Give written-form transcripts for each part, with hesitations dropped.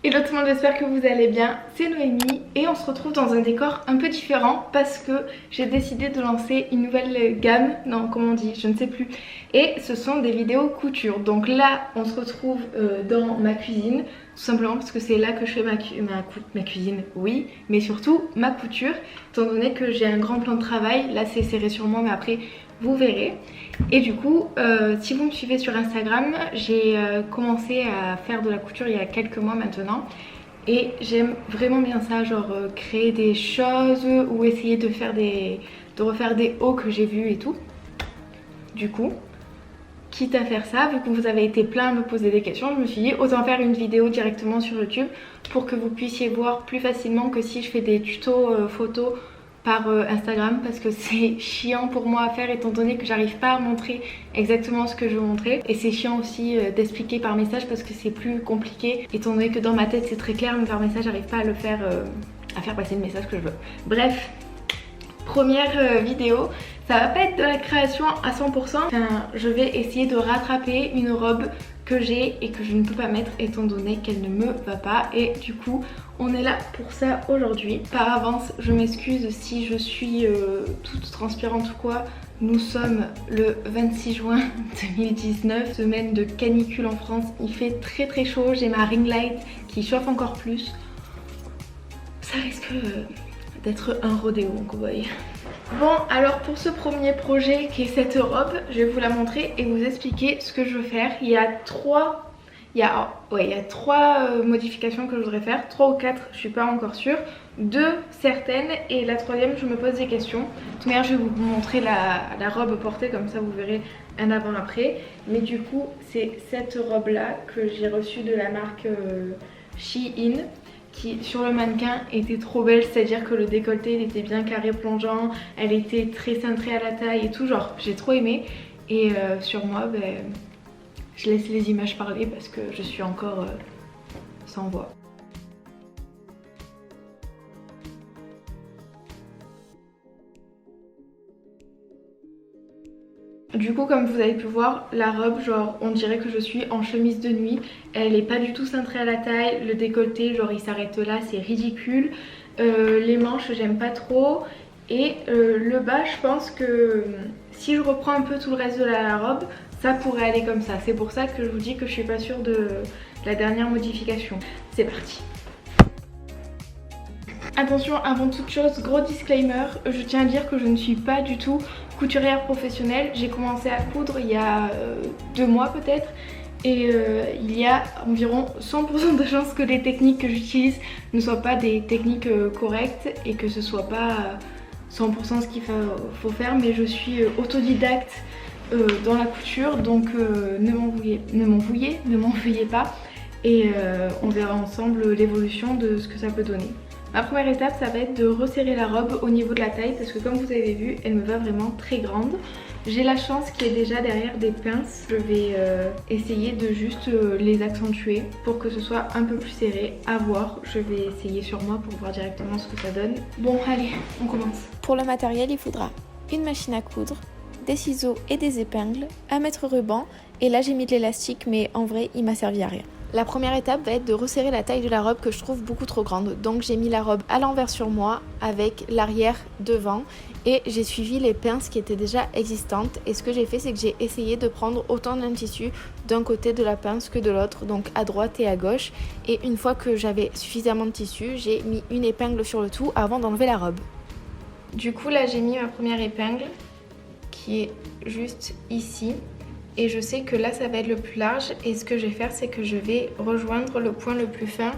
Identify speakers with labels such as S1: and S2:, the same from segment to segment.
S1: Hello tout le monde, j'espère que vous allez bien, c'est Noémie et on se retrouve dans un décor un peu différent parce que j'ai décidé de lancer une nouvelle gamme, non comment on dit, je ne sais plus, et ce sont des vidéos couture. Donc là on se retrouve dans ma cuisine, tout simplement parce que c'est là que je fais ma cuisine, oui, mais surtout ma couture, étant donné que j'ai un grand plan de travail, là c'est serré sur moi mais après vous verrez. Et du coup, si vous me suivez sur Instagram, j'ai commencé à faire de la couture il y a quelques mois maintenant. Et j'aime vraiment bien ça, genre créer des choses ou essayer de refaire des hauts que j'ai vus et tout. Du coup, quitte à faire ça, vu que vous avez été plein à me poser des questions, je me suis dit autant faire une vidéo directement sur YouTube pour que vous puissiez voir plus facilement que si je fais des tutos photos par Instagram, parce que c'est chiant pour moi à faire étant donné que j'arrive pas à montrer exactement ce que je veux montrer, et c'est chiant aussi d'expliquer par message parce que c'est plus compliqué étant donné que dans ma tête c'est très clair mais par message j'arrive pas à le faire, à faire passer le message que je veux. Bref, première vidéo, ça va pas être de la création à 100%, enfin, je vais essayer de rattraper une robe que j'ai et que je ne peux pas mettre étant donné qu'elle ne me va pas, et du coup on est là pour ça aujourd'hui. Par avance je m'excuse si je suis toute transpirante ou quoi, nous sommes le 26 juin 2019, semaine de canicule en France, il fait très très chaud, j'ai ma ring light qui chauffe encore plus, ça risque d'être un rodéo mon cow-boy. Bon, alors pour ce premier projet qui est cette robe, je vais vous la montrer et vous expliquer ce que je veux faire. Il y a trois modifications que je voudrais faire, 3 ou 4, je suis pas encore sûre. 2 certaines et la troisième je me pose des questions. De toute manière je vais vous montrer la robe portée, comme ça vous verrez un avant après. Mais du coup c'est cette robe là que j'ai reçue de la marque Shein, qui sur le mannequin était trop belle, c'est à dire que le décolleté il était bien carré plongeant, elle était très cintrée à la taille et tout, genre j'ai trop aimé. Et sur moi je laisse les images parler parce que je suis encore sans voix. Du coup comme vous avez pu voir, la robe genre on dirait que je suis en chemise de nuit. Elle est pas du tout cintrée à la taille, le décolleté genre il s'arrête là, c'est ridicule. Les manches j'aime pas trop. Et le bas je pense que si je reprends un peu tout le reste de la robe, ça pourrait aller comme ça. C'est pour ça que je vous dis que je suis pas sûre de la dernière modification. C'est parti. Attention, avant toute chose, gros disclaimer, je tiens à dire que je ne suis pas du tout couturière professionnelle. J'ai commencé à coudre il y a 2 mois peut-être, et il y a environ 100% de chances que les techniques que j'utilise ne soient pas des techniques correctes et que ce soit pas 100% ce qu'il faut faire, mais je suis autodidacte dans la couture, donc ne m'en veuillez pas, et on verra ensemble l'évolution de ce que ça peut donner. Ma première étape ça va être de resserrer la robe au niveau de la taille parce que comme vous avez vu elle me va vraiment très grande. J'ai la chance qu'il y ait déjà derrière des pinces, je vais essayer de juste les accentuer pour que ce soit un peu plus serré, à voir. Je vais essayer sur moi pour voir directement ce que ça donne. Bon allez, on commence.
S2: Pour le matériel il faudra une machine à coudre, des ciseaux et des épingles, un mètre ruban, et là j'ai mis de l'élastique mais en vrai il m'a servi à rien. La première étape va être de resserrer la taille de la robe que je trouve beaucoup trop grande. Donc j'ai mis la robe à l'envers sur moi avec l'arrière devant et j'ai suivi les pinces qui étaient déjà existantes. Et ce que j'ai fait c'est que j'ai essayé de prendre autant d'un tissu d'un côté de la pince que de l'autre, donc à droite et à gauche. Et une fois que j'avais suffisamment de tissu, j'ai mis une épingle sur le tout avant d'enlever la robe.
S1: Du coup là j'ai mis ma première épingle qui est juste ici. Et je sais que là ça va être le plus large et ce que je vais faire c'est que je vais rejoindre le point le plus fin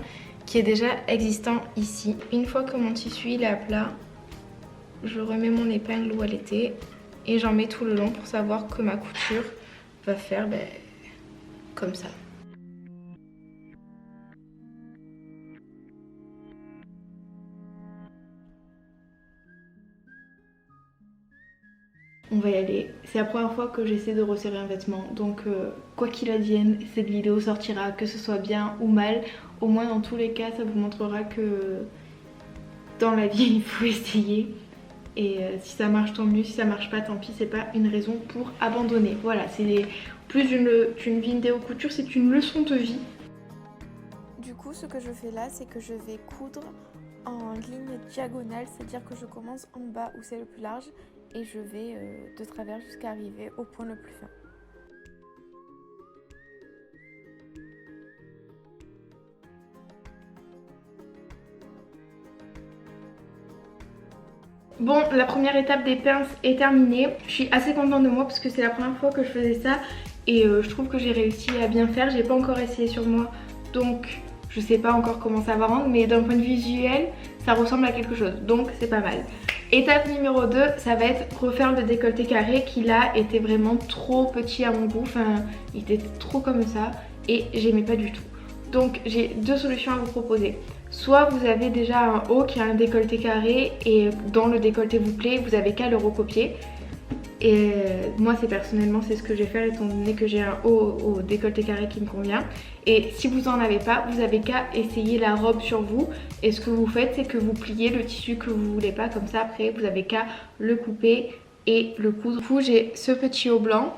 S1: qui est déjà existant ici. Une fois que mon tissu il est à plat, je remets mon épingle où elle était et j'en mets tout le long pour savoir que ma couture va faire comme ça. On va y aller. C'est la première fois que j'essaie de resserrer un vêtement, donc quoi qu'il advienne, cette vidéo sortira, que ce soit bien ou mal. Au moins dans tous les cas, ça vous montrera que dans la vie, il faut essayer. Et si ça marche, tant mieux. Si ça marche pas, tant pis, c'est pas une raison pour abandonner. Voilà, c'est plus d'une vidéo couture, c'est une leçon de vie.
S2: Du coup coup, ce que je fais là, c'est que je vais coudre en ligne diagonale, c'est-à-dire que je commence en bas où c'est le plus large et je vais de travers jusqu'à arriver au point le plus fin.
S1: Bon, la première étape des pinces est terminée. Je suis assez contente de moi parce que c'est la première fois que je faisais ça et je trouve que j'ai réussi à bien faire. J'ai pas encore essayé sur moi, donc je sais pas encore comment ça va rendre, mais d'un point de vue visuel, ça ressemble à quelque chose, donc c'est pas mal. Étape numéro 2, ça va être refaire le décolleté carré qui là était vraiment trop petit à mon goût, enfin il était trop comme ça et j'aimais pas du tout. Donc j'ai deux solutions à vous proposer. Soit vous avez déjà un haut qui a un décolleté carré et dans le décolleté vous plaît, vous avez qu'à le recopier. Et moi personnellement c'est ce que je vais faire étant donné que j'ai un haut au décolleté carré qui me convient. Et si vous en avez pas, vous avez qu'à essayer la robe sur vous. Et ce que vous faites, c'est que vous pliez le tissu que vous voulez pas, comme ça après vous avez qu'à le couper et le coudre. Du coup j'ai ce petit haut blanc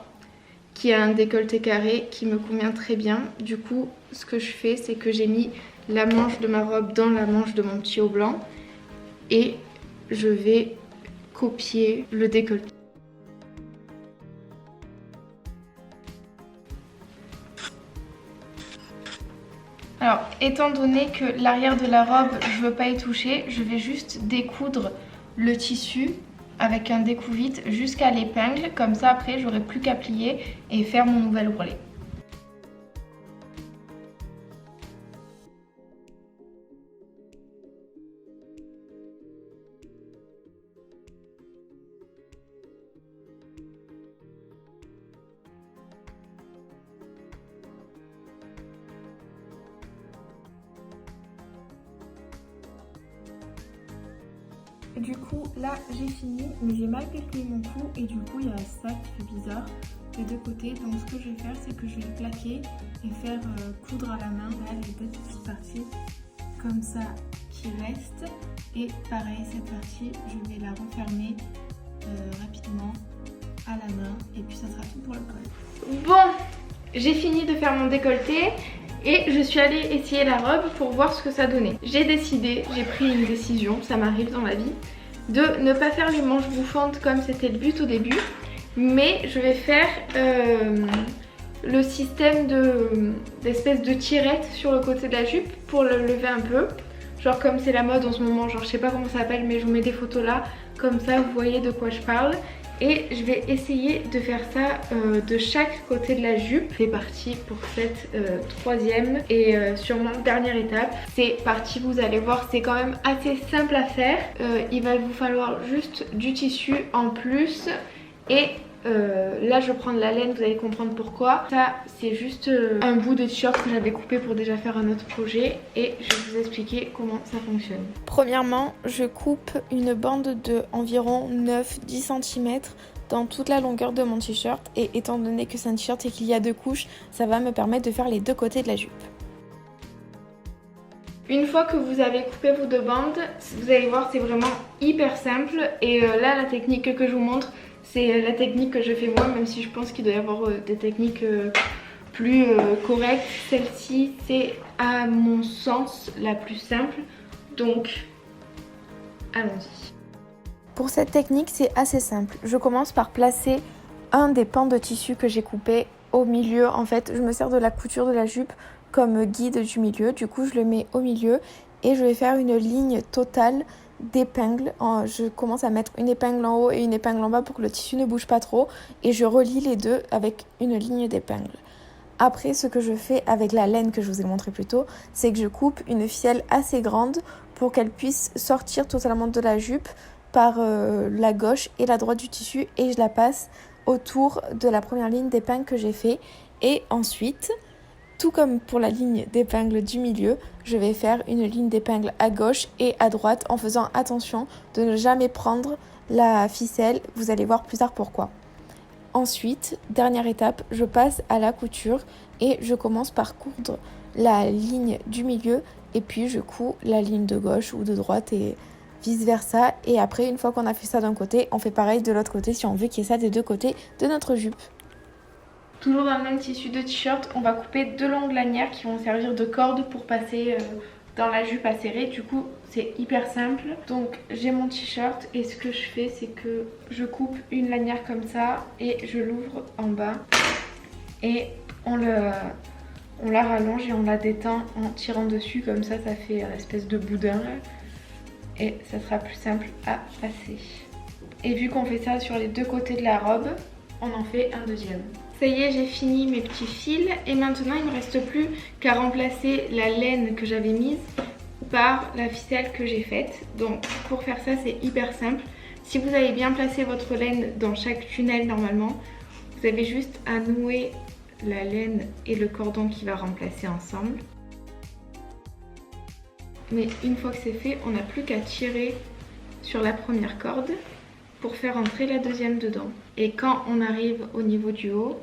S1: qui a un décolleté carré qui me convient très bien. Du coup ce que je fais, c'est que j'ai mis la manche de ma robe dans la manche de mon petit haut blanc et je vais copier le décolleté. Alors, étant donné que l'arrière de la robe, je veux pas y toucher, je vais juste découdre le tissu avec un découvite jusqu'à l'épingle. Comme ça, après, j'aurai plus qu'à plier et faire mon nouvel ourlet. Du coup là j'ai fini mais j'ai mal calculé mon cou et du coup il y a ça qui fait bizarre des deux côtés. Donc ce que je vais faire c'est que je vais le plaquer et faire coudre à la main. Là j'ai peut-être une petite partie comme ça qui reste et pareil cette partie je vais la refermer rapidement à la main et puis ça sera tout pour le col. Bon, j'ai fini de faire mon décolleté. Et je suis allée essayer la robe pour voir ce que ça donnait. J'ai pris une décision, ça m'arrive dans la vie, de ne pas faire les manches bouffantes comme c'était le but au début. Mais je vais faire le système d'espèce de tirette sur le côté de la jupe pour le lever un peu. Genre comme c'est la mode en ce moment, genre je sais pas comment ça s'appelle mais je vous mets des photos là. Comme ça vous voyez de quoi je parle. Et je vais essayer de faire ça de chaque côté de la jupe. C'est parti pour cette troisième et sûrement dernière étape. C'est parti, vous allez voir, c'est quand même assez simple à faire. Il va vous falloir juste du tissu en plus et là je vais prendre la laine, vous allez comprendre pourquoi. Ça c'est juste un bout de t-shirt que j'avais coupé pour déjà faire un autre projet et je vais vous expliquer comment ça fonctionne.
S2: Premièrement, je coupe une bande de environ 9-10 cm dans toute la longueur de mon t-shirt et étant donné que c'est un t-shirt et qu'il y a deux couches, ça va me permettre de faire les deux côtés de la jupe.
S1: Une fois que vous avez coupé vos deux bandes, vous allez voir c'est vraiment hyper simple et là la technique que je vous montre c'est la technique que je fais moi, même si je pense qu'il doit y avoir des techniques plus correctes. Celle-ci c'est à mon sens la plus simple, donc allons-y.
S2: Pour cette technique c'est assez simple, je commence par placer un des pans de tissu que j'ai coupé au milieu. En fait je me sers de la couture de la jupe comme guide du milieu, du coup je le mets au milieu et je vais faire une ligne totale d'épingles. Je commence à mettre une épingle en haut et une épingle en bas pour que le tissu ne bouge pas trop et je relie les deux avec une ligne d'épingles. Après ce que je fais avec la laine que je vous ai montré plus tôt, c'est que je coupe une ficelle assez grande pour qu'elle puisse sortir totalement de la jupe par la gauche et la droite du tissu et je la passe autour de la première ligne d'épingle que j'ai fait et ensuite tout comme pour la ligne d'épingle du milieu, je vais faire une ligne d'épingle à gauche et à droite en faisant attention de ne jamais prendre la ficelle. Vous allez voir plus tard pourquoi. Ensuite, dernière étape, je passe à la couture et je commence par coudre la ligne du milieu et puis je couds la ligne de gauche ou de droite et vice versa. Et après, une fois qu'on a fait ça d'un côté, on fait pareil de l'autre côté si on veut qu'il y ait ça des deux côtés de notre jupe.
S1: Toujours dans le même tissu de t-shirt, on va couper 2 longues lanières qui vont servir de corde pour passer dans la jupe à serrer. Du coup c'est hyper simple. Donc j'ai mon t-shirt et ce que je fais c'est que je coupe une lanière comme ça et je l'ouvre en bas et on la rallonge et on la détend en tirant dessus, comme ça ça fait une espèce de boudin là. Et ça sera plus simple à passer. Et vu qu'on fait ça sur les 2 côtés de la robe, on en fait un deuxième. Ça y est, j'ai fini mes petits fils et maintenant il ne me reste plus qu'à remplacer la laine que j'avais mise par la ficelle que j'ai faite. Donc pour faire ça c'est hyper simple. Si vous avez bien placé votre laine dans chaque tunnel normalement, vous avez juste à nouer la laine et le cordon qui va remplacer ensemble. Mais une fois que c'est fait, on n'a plus qu'à tirer sur la première corde pour faire entrer la deuxième dedans. Et quand on arrive au niveau du haut,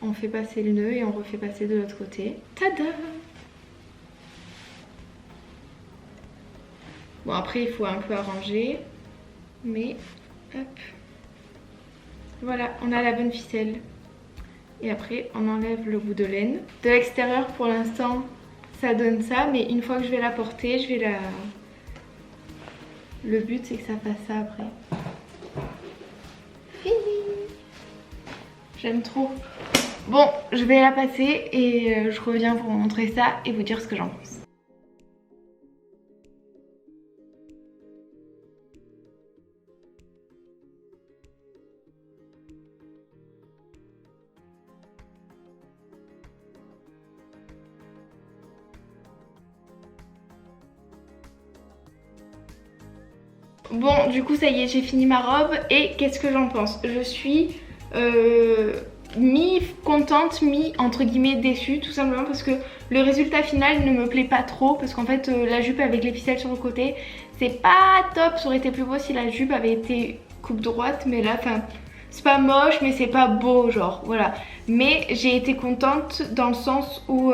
S1: on fait passer le nœud et on refait passer de l'autre côté. Tada! Bon après il faut un peu arranger, mais hop. Voilà, on a la bonne ficelle. Et après on enlève le bout de laine. De l'extérieur pour l'instant ça donne ça, mais une fois que je vais la porter, je vais la... Le but c'est que ça fasse ça après. J'aime trop. Bon, je vais la passer et je reviens pour vous montrer ça et vous dire ce que j'en pense. Bon, du coup ça y est, j'ai fini ma robe et qu'est-ce que j'en pense? Je suis mi-contente, mi-entre guillemets déçue, tout simplement parce que le résultat final ne me plaît pas trop, parce qu'en fait la jupe avec les ficelles sur le côté c'est pas top. Ça aurait été plus beau si la jupe avait été coupe droite, mais là enfin c'est pas moche mais c'est pas beau, genre voilà. Mais j'ai été contente dans le sens où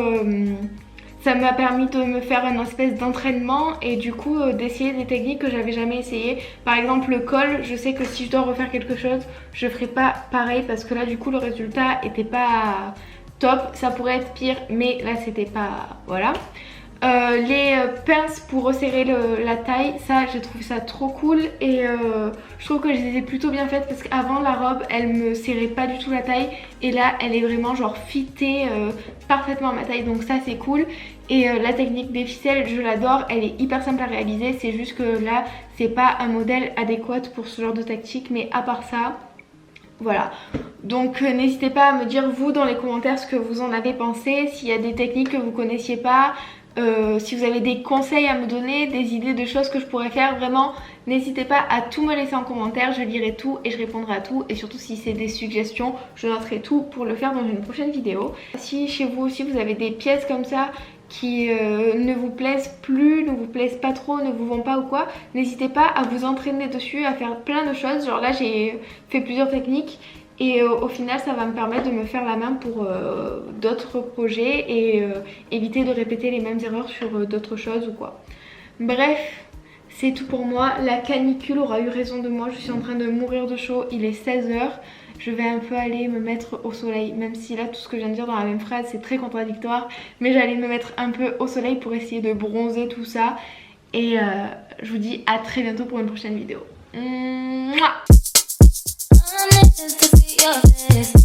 S1: ça m'a permis de me faire une espèce d'entraînement et du coup d'essayer des techniques que j'avais jamais essayé. Par exemple le col, je sais que si je dois refaire quelque chose, je ferai pas pareil parce que là du coup le résultat était pas top. Ça pourrait être pire mais là c'était pas... voilà. Les pinces pour resserrer la taille, ça j'ai trouvé ça trop cool et je trouve que je les ai plutôt bien faites parce qu'avant la robe elle me serrait pas du tout la taille et là elle est vraiment genre fitée parfaitement à ma taille, donc ça c'est cool. Et la technique des ficelles je l'adore, elle est hyper simple à réaliser, c'est juste que là c'est pas un modèle adéquat pour ce genre de tactique, mais à part ça voilà. Donc n'hésitez pas à me dire vous dans les commentaires ce que vous en avez pensé, s'il y a des techniques que vous connaissiez pas. Si vous avez des conseils à me donner, des idées de choses que je pourrais faire, vraiment n'hésitez pas à tout me laisser en commentaire, je lirai tout et je répondrai à tout. Et surtout si c'est des suggestions, je noterai tout pour le faire dans une prochaine vidéo. Si chez vous aussi vous avez des pièces comme ça qui ne vous plaisent plus, ne vous plaisent pas trop, ne vous vont pas ou quoi, n'hésitez pas à vous entraîner dessus, à faire plein de choses. Genre là j'ai fait plusieurs techniques et au final ça va me permettre de me faire la main pour d'autres projets et éviter de répéter les mêmes erreurs sur d'autres choses ou quoi. Bref, c'est tout pour moi. La canicule aura eu raison de moi, je suis en train de mourir de chaud, il est 16 h. Je vais un peu aller me mettre au soleil, même si là tout ce que je viens de dire dans la même phrase c'est très contradictoire, mais j'allais me mettre un peu au soleil pour essayer de bronzer tout ça. Et je vous dis à très bientôt pour une prochaine vidéo. Mouah. I need to see your face.